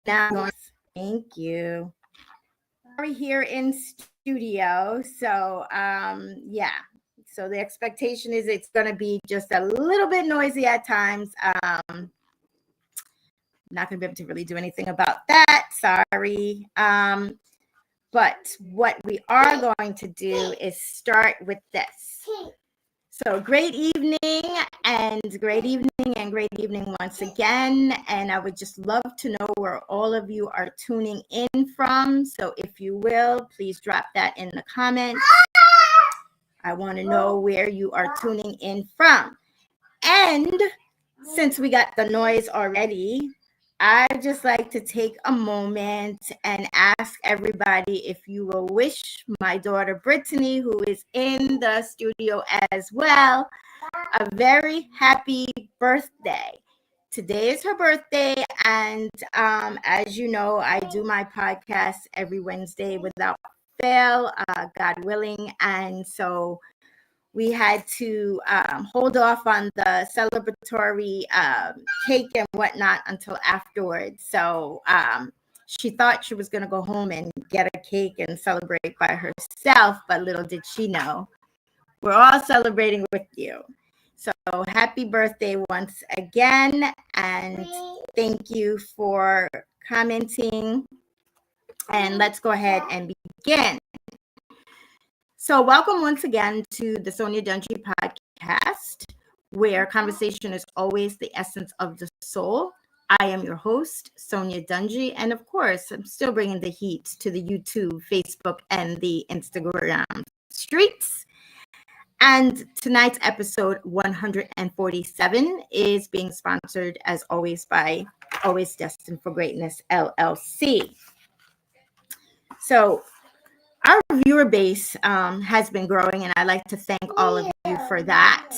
now. Thank you. We're here in studio. So, yeah. So the expectation is it's going to be just a little bit noisy at times. Not going to be able to really do anything about that. Sorry. But what we are going to do is start with this. So great evening once again. And I would just love to know where all of you are tuning in from. So if you will, please drop that in the comments. I want to know where you are tuning in from. And since we got the noise already, I'd just like to take a moment and ask everybody if you will wish my daughter Brittany, who is in the studio as well, a very happy birthday. Today is her birthday, and as you know, I do my podcast every Wednesday without fail, God willing, and so we had to hold off on the celebratory cake and whatnot until afterwards. So she thought she was going to go home and get a cake and celebrate by herself, but little did she know, we're all celebrating with you. So happy birthday once again, and thank you for commenting. And let's go ahead and begin. So welcome once again to the SONYA Dungeee podcast, where conversation is always the essence of the soul. I am your host, SONYA Dungeee, and of course, I'm still bringing the heat to the YouTube, Facebook, and the Instagram streets. And tonight's episode 147 is being sponsored, as always, by Always Destined for Greatness, LLC. So our viewer base has been growing, and I'd like to thank all of you for that.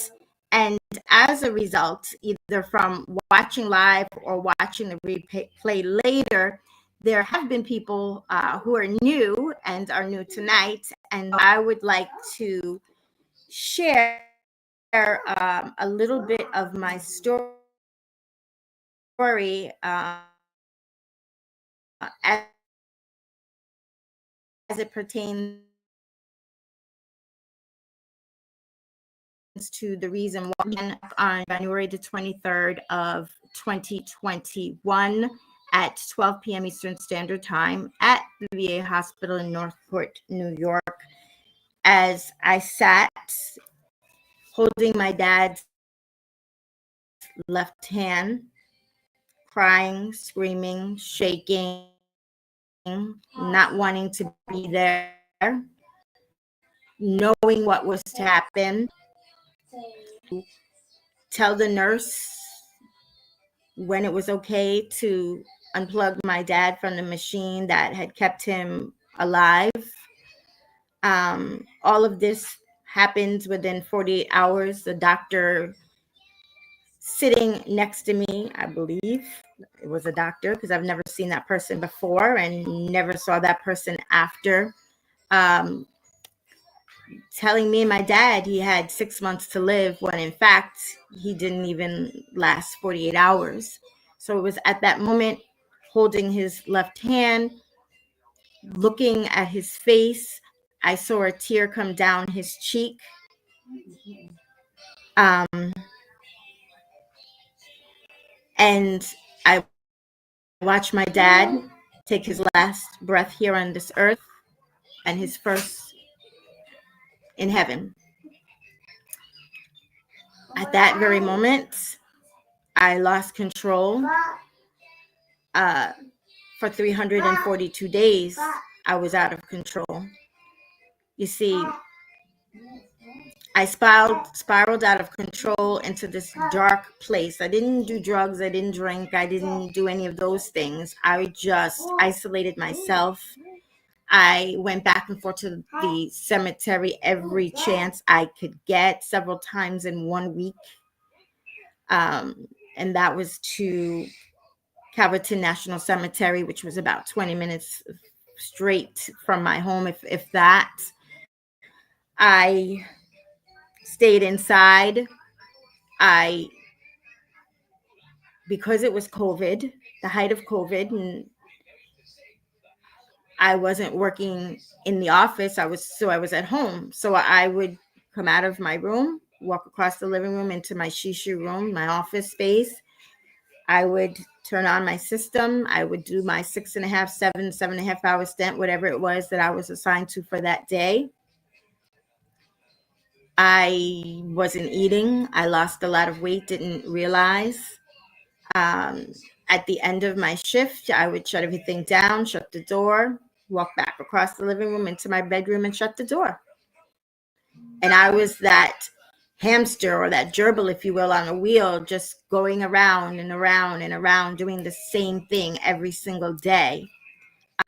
And as a result, either from watching live or watching the replay later, there have been people who are new and are new tonight. And I would like to share a little bit of my story as it pertains to the reason why on January the 23rd of 2021 at 12 p.m. Eastern Standard Time at the VA hospital in Northport, New York, as I sat holding my dad's left hand, crying, screaming, shaking, not wanting to be there, knowing what was to happen, tell the nurse when it was okay to unplug my dad from the machine that had kept him alive. All of this happens within 48 hours. The doctor sitting next to me, I believe it was a doctor, because I've never seen that person before and never saw that person after, telling me and my dad he had 6 months to live, when in fact he didn't even last 48 hours. So it was at that moment, holding his left hand, looking at his face, I saw a tear come down his cheek. And I watched my dad take his last breath here on this earth and his first in heaven. At that very moment, I lost control. For 342 days, I was out of control. You see, I spiraled out of control into this dark place. I didn't do drugs. I didn't drink. I didn't do any of those things. I just isolated myself. I went back and forth to the cemetery every chance I could get, several times in 1 week. And that was to Calverton National Cemetery, which was about 20 minutes straight from my home, if that. I stayed inside. Because it was COVID, the height of COVID, and I wasn't working in the office. I was at home. So I would come out of my room, walk across the living room into my shishu room, my office space. I would turn on my system. I would do my 6.5, 7.5 hour stint, whatever it was that I was assigned to for that day. I wasn't eating. I lost a lot of weight, didn't realize. At the end of my shift, I would shut everything down, shut the door, walk back across the living room into my bedroom and shut the door. And I was that hamster or that gerbil, if you will, on a wheel, just going around and around and around, doing the same thing every single day.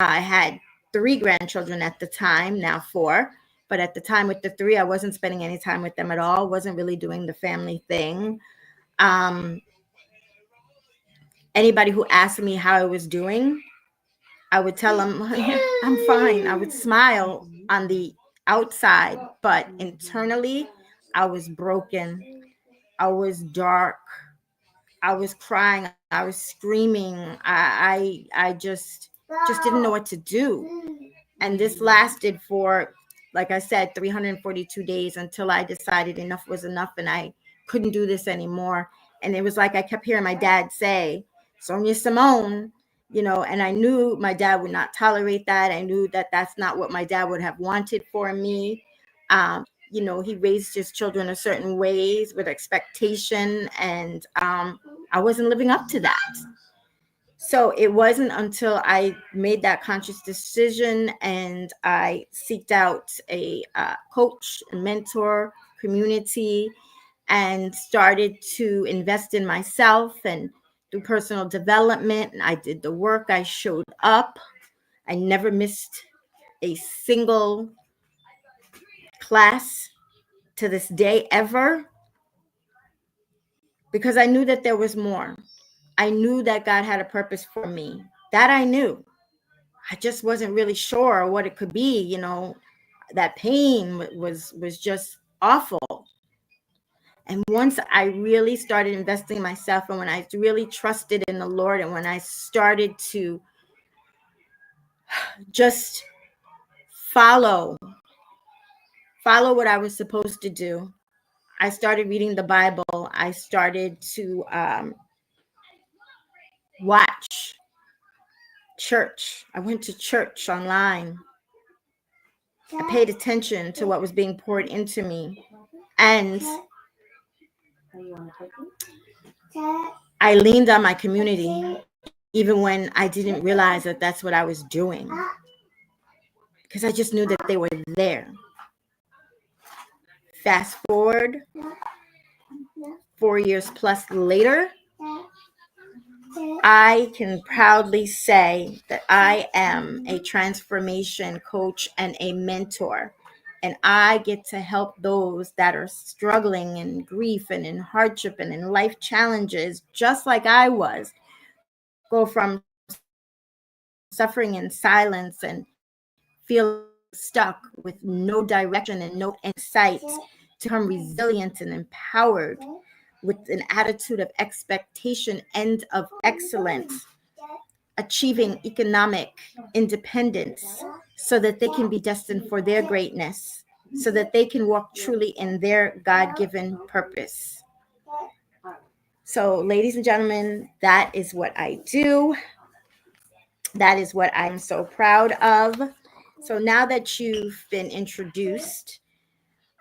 I had 3 grandchildren at the time, now 4. But at the time with the 3, I wasn't spending any time with them at all, wasn't really doing the family thing. Anybody who asked me how I was doing, I would tell them, I'm fine. I would smile on the outside, but internally, I was broken. I was dark. I was crying. I was screaming. I just didn't know what to do. And this lasted for, like I said, 342 days until I decided enough was enough and I couldn't do this anymore. And it was like I kept hearing my dad say, Sonia Simone, and I knew my dad would not tolerate that. I knew that that's not what my dad would have wanted for me. He raised his children a certain ways with expectation, and I wasn't living up to that. So it wasn't until I made that conscious decision and I seeked out a coach, a mentor, community, and started to invest in myself and do personal development. And I did the work. I showed up. I never missed a single class to this day ever, because I knew that there was more. I knew that God had a purpose for me. That I knew. I just wasn't really sure what it could be. That pain was just awful. And once I really started investing in myself, and when I really trusted in the Lord, and when I started to just follow what I was supposed to do, I started reading the Bible. I started to watch church. I went to church online. I paid attention to what was being poured into me. And I leaned on my community, even when I didn't realize that that's what I was doing, because I just knew that they were there. Fast forward 4 years plus later, I can proudly say that I am a transformation coach and a mentor. And I get to help those that are struggling in grief and in hardship and in life challenges, just like I was, go from suffering in silence and feel stuck with no direction and no insight to become resilient and empowered with an attitude of expectation and of excellence, achieving economic independence so that they can be destined for their greatness, so that they can walk truly in their God-given purpose. So, ladies and gentlemen, that is what I do. That is what I'm so proud of. So now that you've been introduced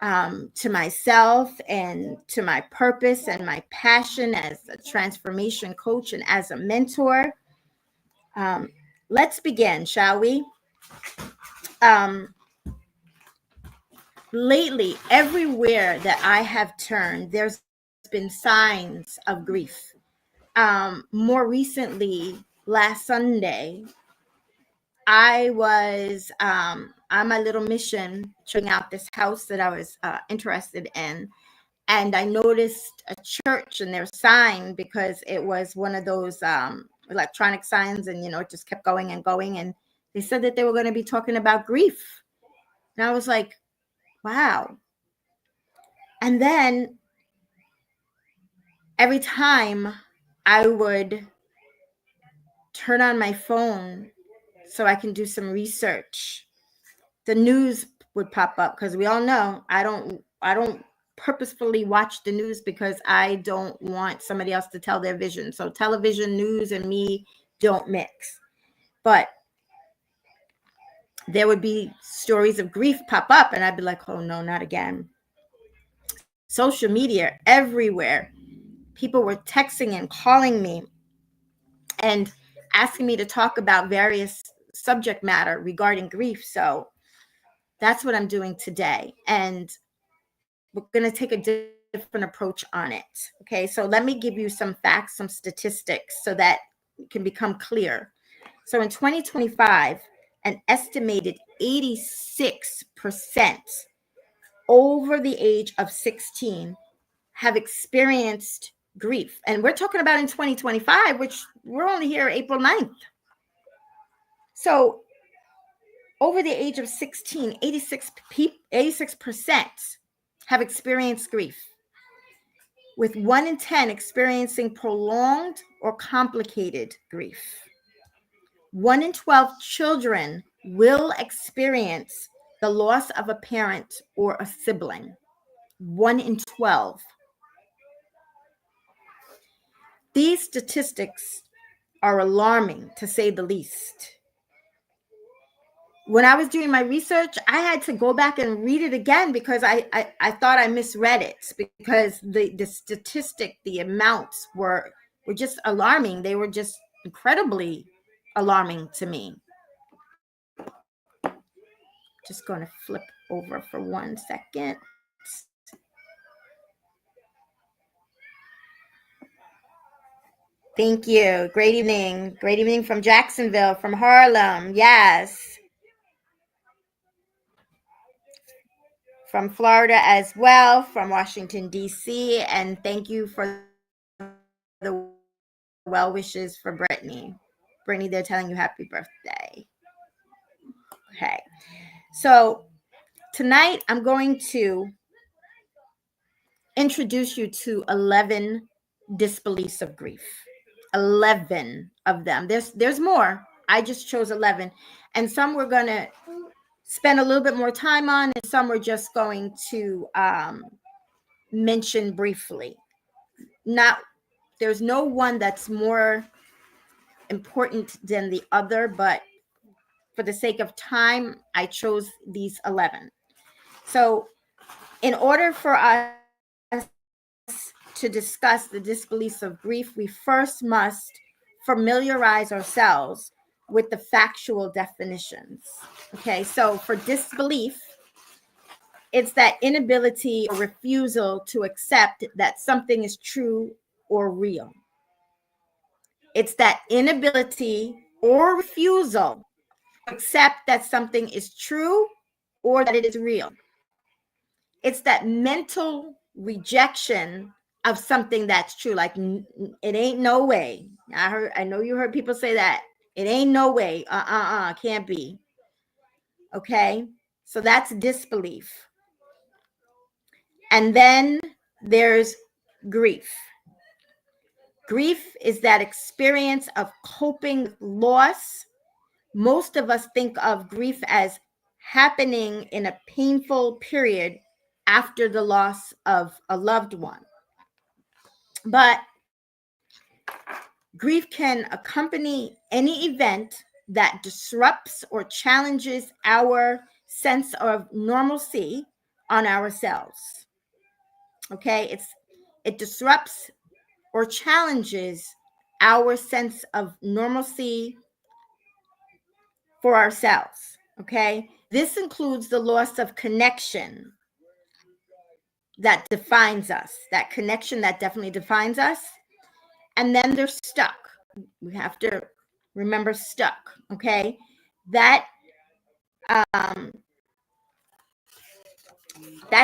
to myself and to my purpose and my passion as a transformation coach and as a mentor, let's begin, shall we? Lately, everywhere that I have turned, there's been signs of grief. More recently, last Sunday, I was on my little mission checking out this house that I was interested in. And I noticed a church and their sign, because it was one of those electronic signs, and, it just kept going and going. And they said that they were going to be talking about grief. And I was like, wow. And then every time I would turn on my phone, so I can do some research. The news would pop up because we all know I don't purposefully watch the news because I don't want somebody else to tell their vision. So television, news, and me don't mix. But there would be stories of grief pop up, and I'd be like, oh no, not again. Social media everywhere. People were texting and calling me and asking me to talk about various subject matter regarding grief. So that's what I'm doing today. And we're going to take a different approach on it. Okay, so let me give you some facts, some statistics so that it can become clear. So in 2025, an estimated 86% over the age of 16 have experienced grief. And we're talking about in 2025, which we're only here April 9th. So over the age of 16, 86% have experienced grief, with 1 in 10 experiencing prolonged or complicated grief. 1 in 12 children will experience the loss of a parent or a sibling. 1 in 12. These statistics are alarming, to say the least. When I was doing my research, I had to go back and read it again because I thought I misread it, because the statistic, the amounts were just alarming. They were just incredibly alarming to me. Just going to flip over for 1 second. Thank you. Great evening. Great evening from Jacksonville, from Harlem. Yes. From Florida as well, from Washington, D.C. And thank you for the well wishes for Brittany. Brittany, they're telling you happy birthday. Okay. So tonight I'm going to introduce you to 11 disbeliefs of grief. 11 of them. There's more. I just chose 11. And some we're going to spend a little bit more time on, and some we're just going to mention briefly. There's no one that's more important than the other, but for the sake of time, I chose these 11. So in order for us to discuss the disbeliefs of grief, we first must familiarize ourselves with the factual definitions. Okay, so for disbelief, it's that inability or refusal to accept that something is true or real. It's that inability or refusal to accept that something is true or that it is real. It's that mental rejection of something that's true. Like, it ain't no way. I know you heard people say that. It ain't no way. Can't be. Okay, so that's disbelief. And then there's grief. Grief is that experience of coping with loss. Most of us think of grief as happening in a painful period after the loss of a loved one. But grief can accompany any event that disrupts or challenges our sense of normalcy on ourselves. Okay, it disrupts or challenges our sense of normalcy for ourselves. Okay, this includes the loss of connection that defines us, that connection that definitely defines us. And then they're stuck. We have to remember stuck. Okay, that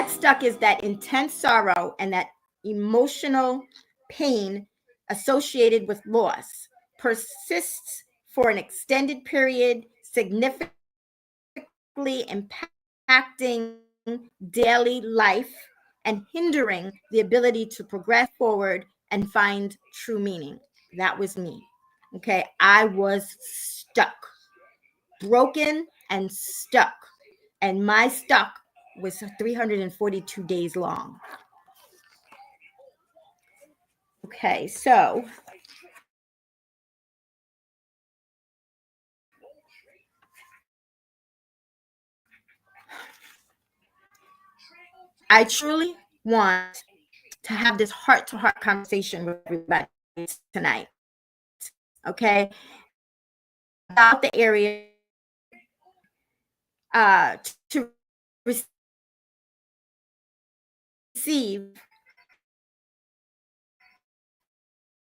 stuck is that intense sorrow and that emotional pain associated with loss persists for an extended period, significantly impacting daily life and hindering the ability to progress forward and find true meaning. That was me. Okay, I was stuck. broken and stuck. And my stuck was 342 days long. Okay, so I truly want to have this heart-to-heart conversation with everybody tonight. Okay, about the area to receive.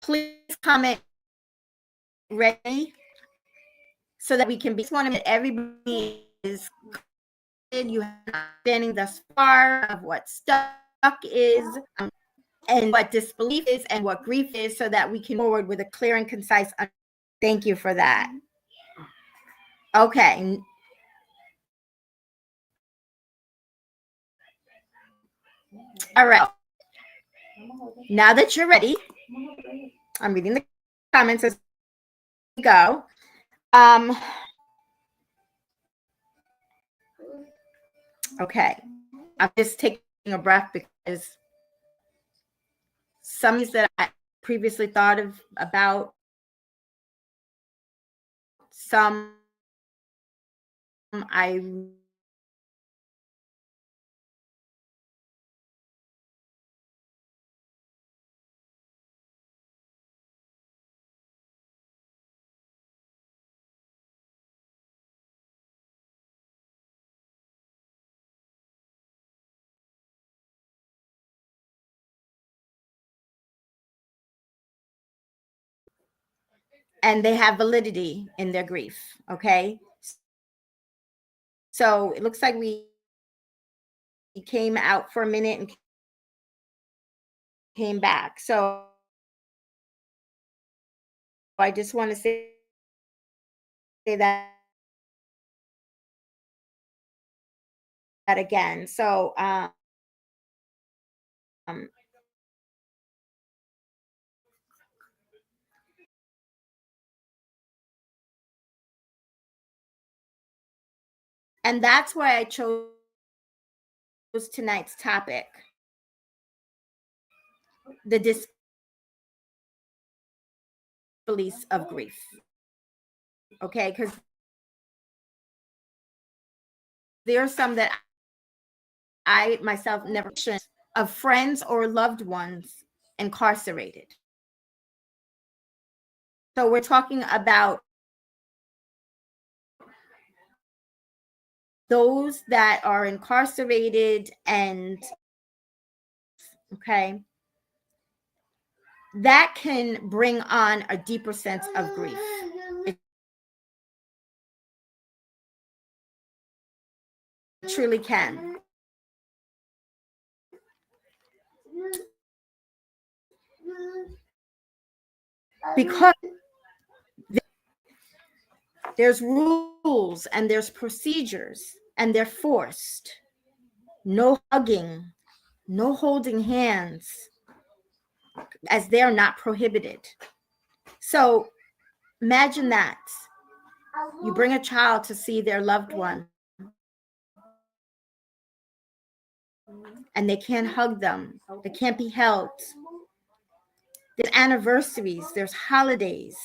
Please comment ready so that we can be. I just want to make everybody is good. You have understanding thus far of what stuck is. And what disbelief is and what grief is, so that we can move forward with a clear and concise. Thank you for that. Okay. All right. Now that you're ready, I'm reading the comments as we go. Okay. I'm just taking a breath because some things that I previously thought of about, some I and they have validity in their grief. Okay. So it looks like we came out for a minute and came back. So I just want to say that again. So and that's why I chose tonight's topic, the disbeliefs of grief. Okay, because there are some that I myself never mentioned, of friends or loved ones incarcerated. So we're talking about those that are incarcerated, and okay, that can bring on a deeper sense of grief. It truly can. Because there's rules and there's procedures, and they're forced. No hugging, no holding hands, as they're not prohibited. So imagine that. You bring a child to see their loved one, and they can't hug them. They can't be held. There's anniversaries, there's holidays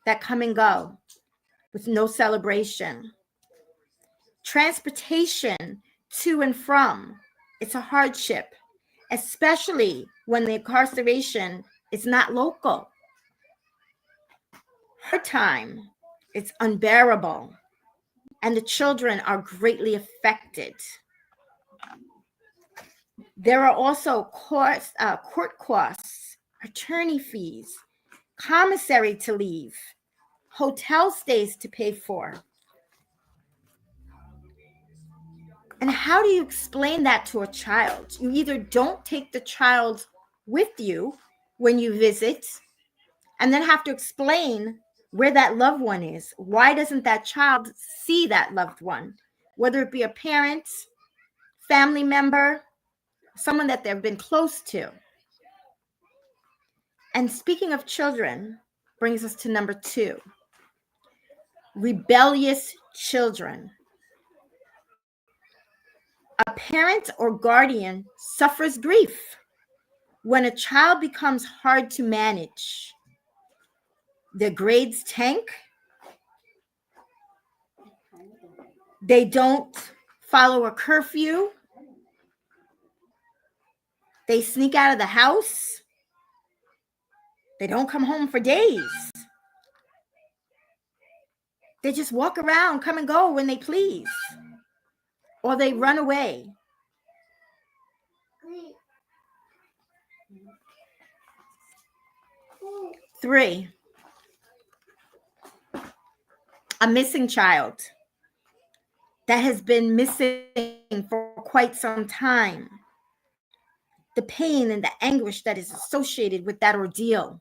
that come and go with no celebration. Transportation to and from, it's a hardship, especially when the incarceration is not local. Her time, it's unbearable, and the children are greatly affected. There are also court costs, attorney fees, commissary to leave, hotel stays to pay for. And how do you explain that to a child? You either don't take the child with you when you visit, and then have to explain where that loved one is. Why doesn't that child see that loved one? Whether it be a parent, family member, someone that they've been close to. And speaking of children, brings us to number 2. Rebellious children. A parent or guardian suffers grief when a child becomes hard to manage. Their grades tank. They don't follow a curfew. They sneak out of the house. They don't come home for days. They just walk around, come and go when they please. Or they run away. Three, a missing child that has been missing for quite some time. The pain and the anguish that is associated with that ordeal.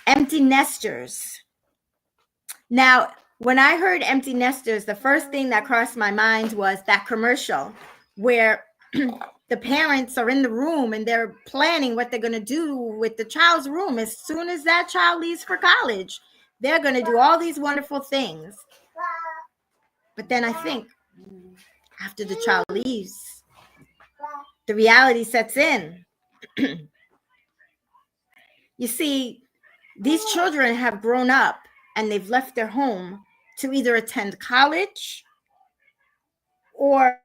Empty nesters. Now, when I heard empty nesters, the first thing that crossed my mind was that commercial where the parents are in the room and they're planning what they're going to do with the child's room. As soon as that child leaves for college, they're going to do all these wonderful things. But then I think after the child leaves, the reality sets in. You see, these children have grown up and they've left their home to either attend college or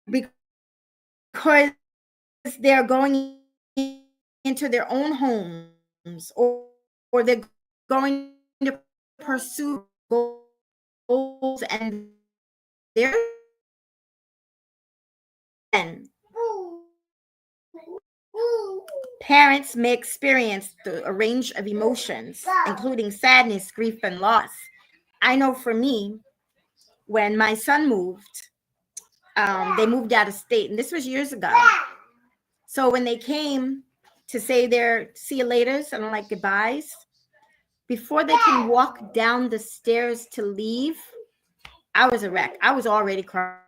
because they're going into their own homes, or they're going to pursue goals and their parents may experience a range of emotions, including sadness, grief, and loss. I know for me, when my son moved, they moved out of state, and this was years ago. So when they came to say their see you laters and like goodbyes, before they can walk down the stairs to leave, I was a wreck. I was already crying.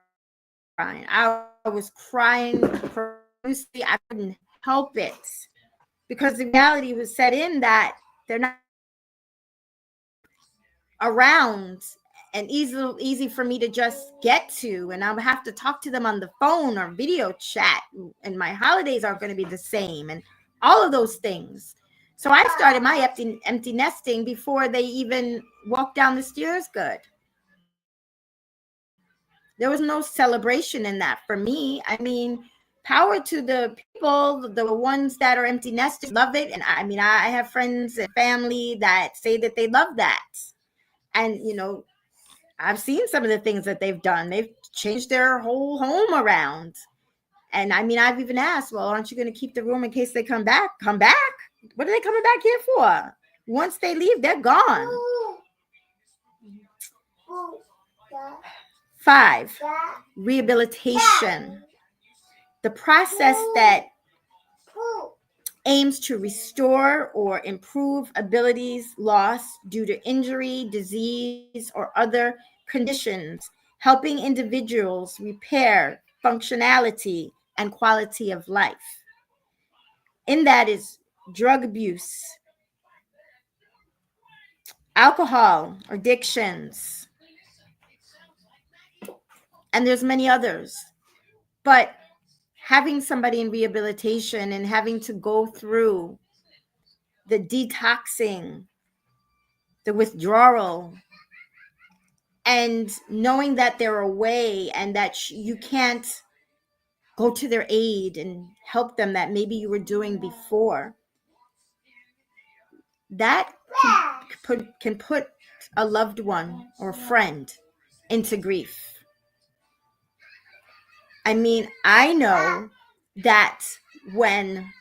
I was crying profusely. I couldn't help it because the reality was set in that they're not around and easy for me to just get to, and I would have to talk to them on the phone or video chat, and my holidays aren't going to be the same, and all of those things. So I started my empty nesting before they even walked down the stairs good. There was no celebration in that for me. I mean, power to the people, the ones that are empty nesters, love it. And I mean, I have friends and family that say that they love that. And, you know, I've seen some of the things that they've done. They've changed their whole home around. And I mean, I've even asked, well, aren't you going to keep the room in case they come back? Come back? What are they coming back here for? Once they leave, they're gone. 5, rehabilitation. The process that aims to restore or improve abilities lost due to injury, disease, or other conditions, helping individuals repair functionality and quality of life. In that is drug abuse, alcohol addictions, and there's many others. But having somebody in rehabilitation and having to go through the detoxing, the withdrawal, and knowing that they're away and that you can't go to their aid and help them that maybe you were doing before, that can put a loved one or friend into grief. I mean, I know that when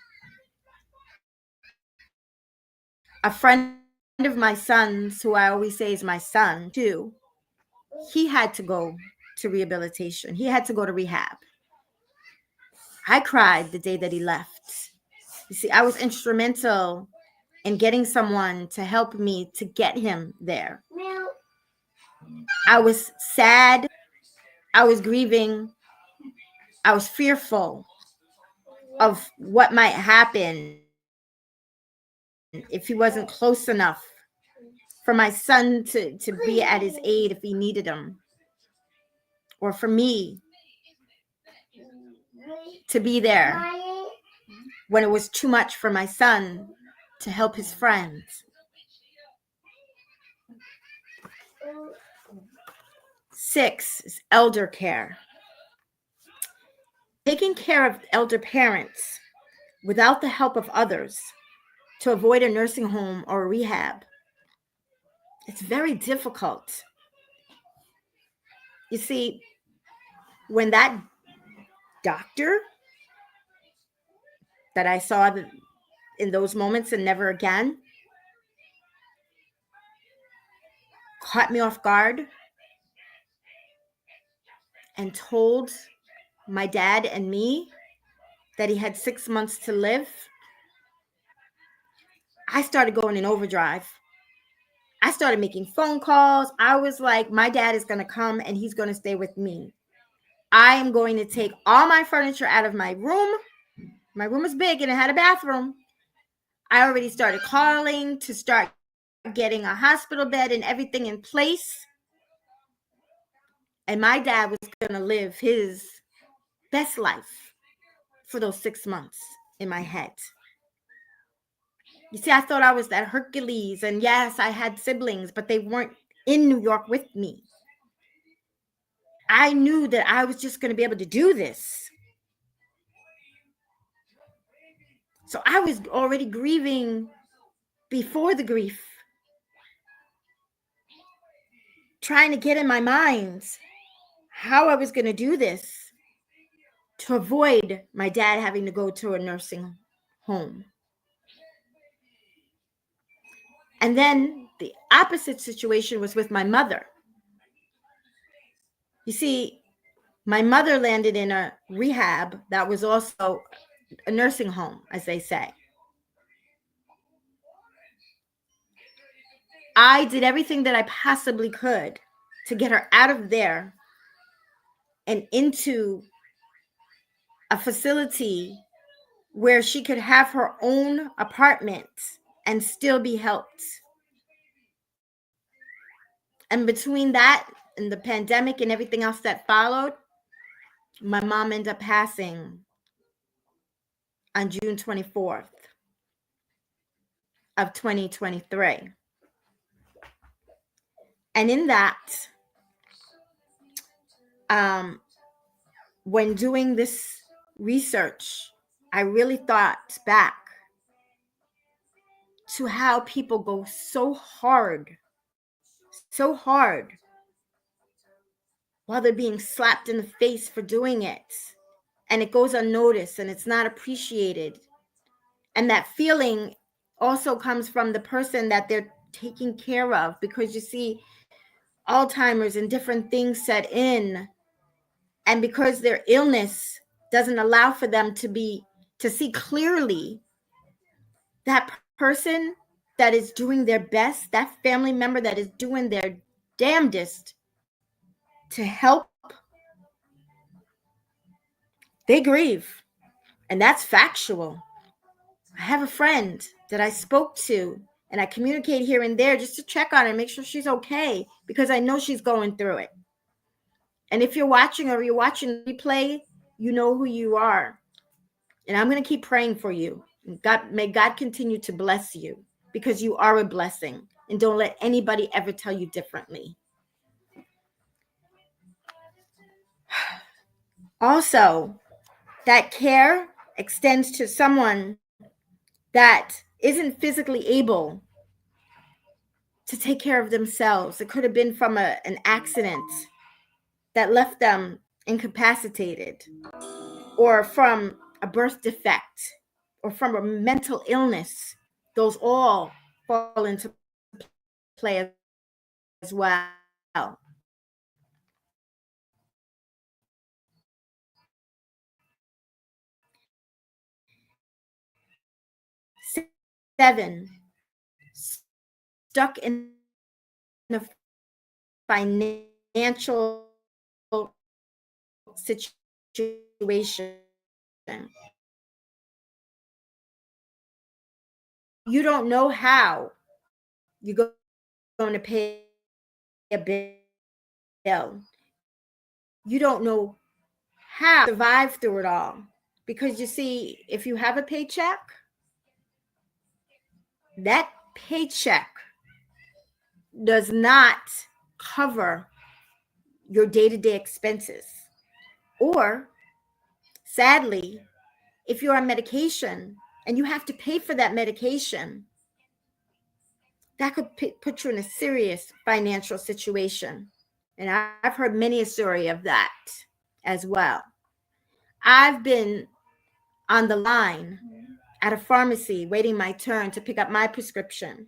a friend of my son's, who I always say is my son too, he had to go to rehabilitation. He had to go to rehab. I cried the day that he left. You see, I was instrumental in getting someone to help me to get him there. I was sad. I was grieving. I was fearful of what might happen if he wasn't close enough for my son to be at his aid if he needed him, or for me to be there when it was too much for my son to help his friends. 6 is elder care. Taking care of elder parents without the help of others to avoid a nursing home or a rehab. It's very difficult. You see, when that doctor that I saw in those moments and never again caught me off guard and told my dad and me that he had 6 months to live, I started going in overdrive. I started making phone calls. I was like, my dad is going to come and he's going to stay with me. I am going to take all my furniture out of my room. My room was big and it had a bathroom. I already started calling to start getting a hospital bed and everything in place. And my dad was going to live his best life for those 6 months in my head. You see, I thought I was that Hercules. And yes, I had siblings, but they weren't in New York with me. I knew that I was just going to be able to do this. So I was already grieving before the grief, trying to get in my mind how I was going to do this to avoid my dad having to go to a nursing home. And then the opposite situation was with my mother. You see, my mother landed in a rehab that was also a nursing home, as they say. I did everything that I possibly could to get her out of there and into a facility where she could have her own apartment and still be helped. And between that and the pandemic and everything else that followed, my mom ended up passing on June 24th of 2023. And in that, when doing this research, I really thought back to how people go so hard while they're being slapped in the face for doing it. And it goes unnoticed and it's not appreciated. And that feeling also comes from the person that they're taking care of, because you see, Alzheimer's and different things set in. And because their illness doesn't allow for them to see clearly, that person that is doing their best, that family member that is doing their damnedest to help, they grieve. And that's factual. I have a friend that I spoke to and I communicate here and there just to check on her, make sure she's okay, because I know she's going through it. And if you're watching or you're watching the replay, you know who you are. And I'm going to keep praying for you. May God continue to bless you, because you are a blessing. And don't let anybody ever tell you differently. Also, that care extends to someone that isn't physically able to take care of themselves. It could have been from an accident that left them incapacitated, or from a birth defect, or from a mental illness. Those all fall into play as well. 7, stuck in a financial situation. You don't know how you're going to pay a bill. You don't know how to survive through it all. Because you see, if you have a paycheck, that paycheck does not cover your day-to-day expenses. Or, sadly, if you're on medication and you have to pay for that medication, that could put you in a serious financial situation. And I've heard many a story of that as well. I've been on the line at a pharmacy waiting my turn to pick up my prescription.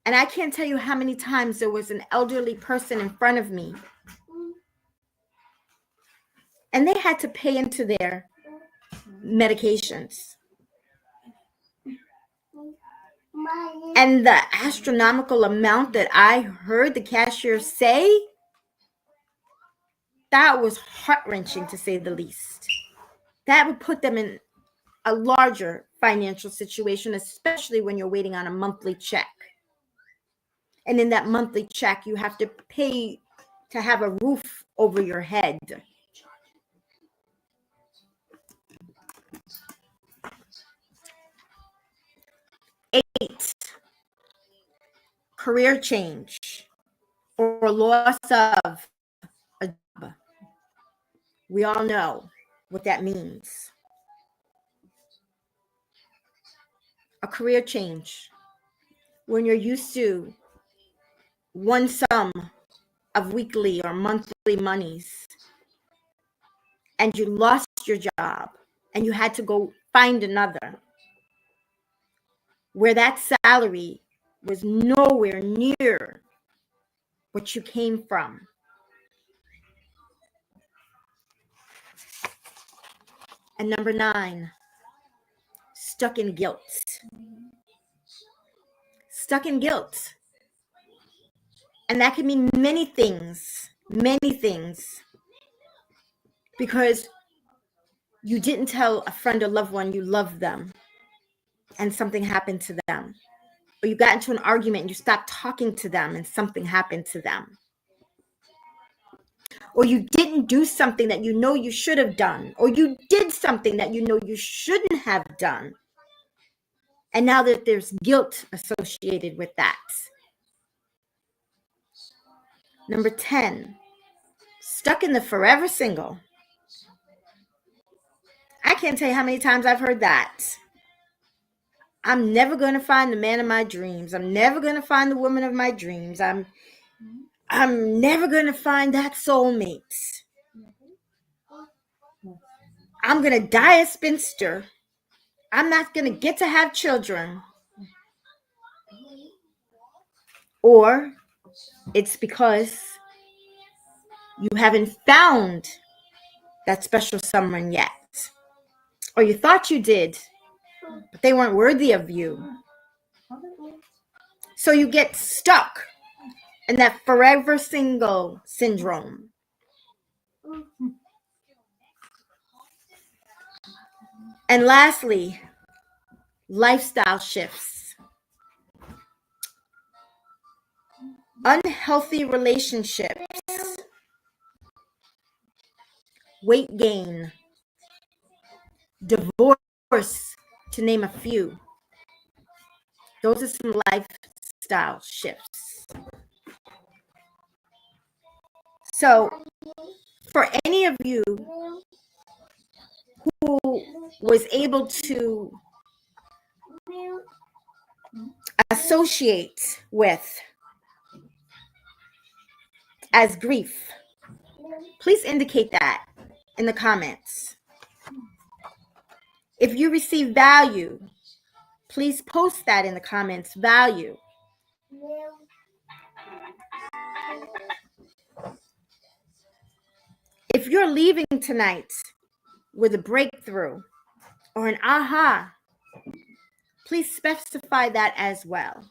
And I can't tell you how many times there was an elderly person in front of me, and they had to pay into their medications. And the astronomical amount that I heard the cashier say, that was heart-wrenching, to say the least. That would put them in a larger financial situation, especially when you're waiting on a monthly check. And in that monthly check, you have to pay to have a roof over your head. Eight, career change or loss of a job. We all know what that means. A career change, when you're used to one sum of weekly or monthly monies, and you lost your job and you had to go find another, where that salary was nowhere near what you came from. And number 9, stuck in guilt. Stuck in guilt. And that can mean many things, because you didn't tell a friend or loved one you loved them and something happened to them. Or you got into an argument and you stopped talking to them and something happened to them. Or you didn't do something that you know you should have done. Or you did something that you know you shouldn't have done. And now that there's guilt associated with that. Number 10, stuck in the forever single. I can't tell you how many times I've heard that. I'm never going to find the man of my dreams. I'm never going to find the woman of my dreams. I'm never going to find that soulmate. I'm going to die a spinster. I'm not going to get to have children. Or it's because you haven't found that special someone yet. Or you thought you did, but they weren't worthy of you. So you get stuck in that forever single syndrome. And lastly, lifestyle shifts. Unhealthy relationships, weight gain, divorce, to name a few. Those are some lifestyle shifts. So, for any of you who was able to associate with as grief, please indicate that in the comments. If you receive value, please post that in the comments, value. If you're leaving tonight with a breakthrough or an aha, please specify that as well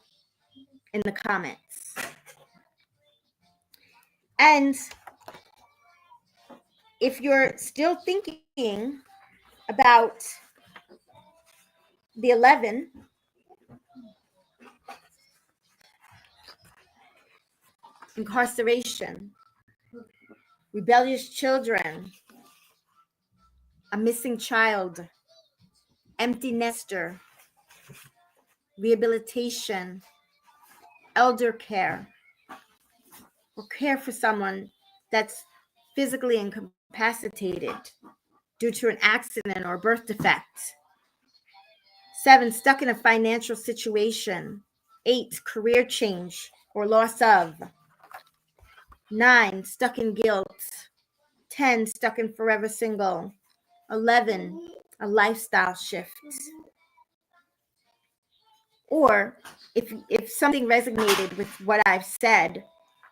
in the comments. And if you're still thinking about the 11, incarceration, rebellious children, a missing child, empty nester, rehabilitation, elder care, or care for someone that's physically incapacitated due to an accident or birth defect. 7, stuck in a financial situation. 8, career change or loss of. 9, stuck in guilt. 10, stuck in forever single. 11, a lifestyle shift. Or if something resonated with what I've said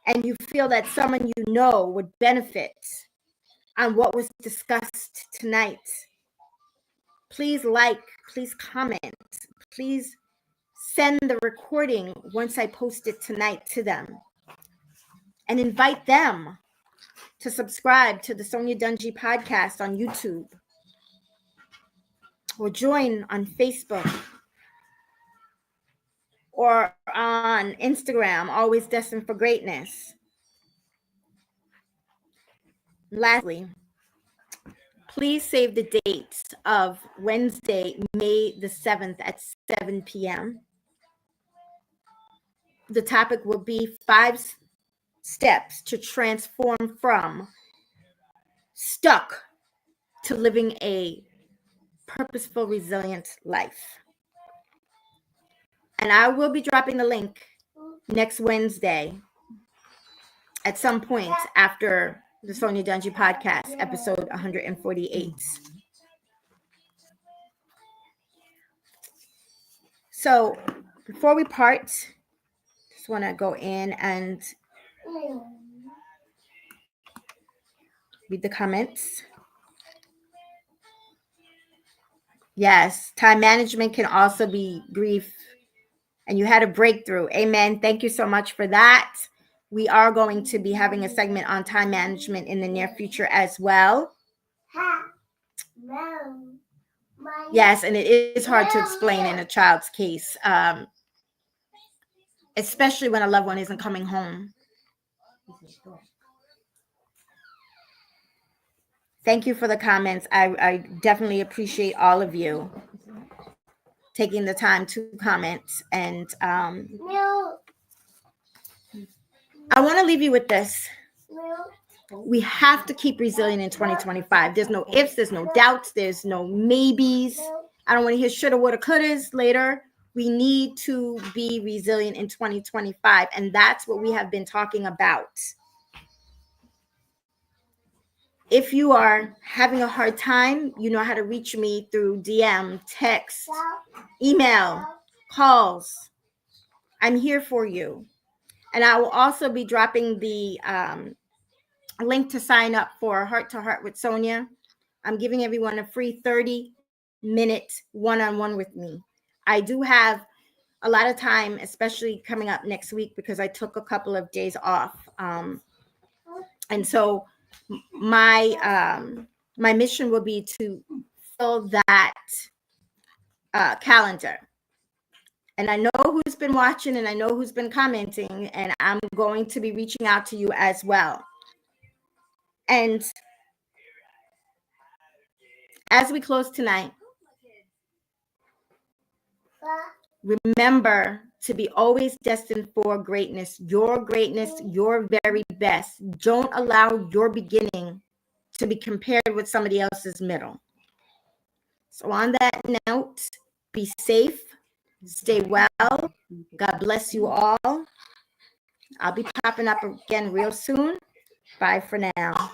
and you feel that someone you know would benefit on what was discussed tonight, please like, please comment, please send the recording once I post it tonight to them, and invite them to subscribe to the Sonya Dungeee podcast on YouTube, or join on Facebook, or on Instagram, Always Destined for Greatness. Lastly, please save the dates of Wednesday, May the 7th at 7 p.m. The topic will be 5 steps to transform from stuck to living a purposeful, resilient life. And I will be dropping the link next Wednesday at some point after the Sonya Dungeee podcast, episode 148. So before we part, just want to go in and read the comments. Yes, time management can also be grief, and you had a breakthrough. Amen. Thank you so much for that. We are going to be having a segment on time management in the near future as well. Yes, and it is hard to explain in a child's case, especially when a loved one isn't coming home. Thank you for the comments. I definitely appreciate all of you taking the time to comment. And I want to leave you with this. We have to keep resilient in 2025. There's no ifs, there's no doubts, there's no maybes. I don't want to hear shoulda, woulda, couldas later. We need to be resilient in 2025, and that's what we have been talking about. If you are having a hard time, you know how to reach me through DM, text, email, calls. I'm here for you. And I will also be dropping the link to sign up for Heart to Heart with Sonya. I'm giving everyone a free 30-minute one-on-one with me. I do have a lot of time, especially coming up next week, because I took a couple of days off. And so my mission will be to fill that calendar. And I know who's been watching and I know who's been commenting, and I'm going to be reaching out to you as well. And as we close tonight, remember to be always destined for greatness, your very best. Don't allow your beginning to be compared with somebody else's middle. So on that note, be safe, stay well. God bless you all. I'll be popping up again real soon. Bye for now.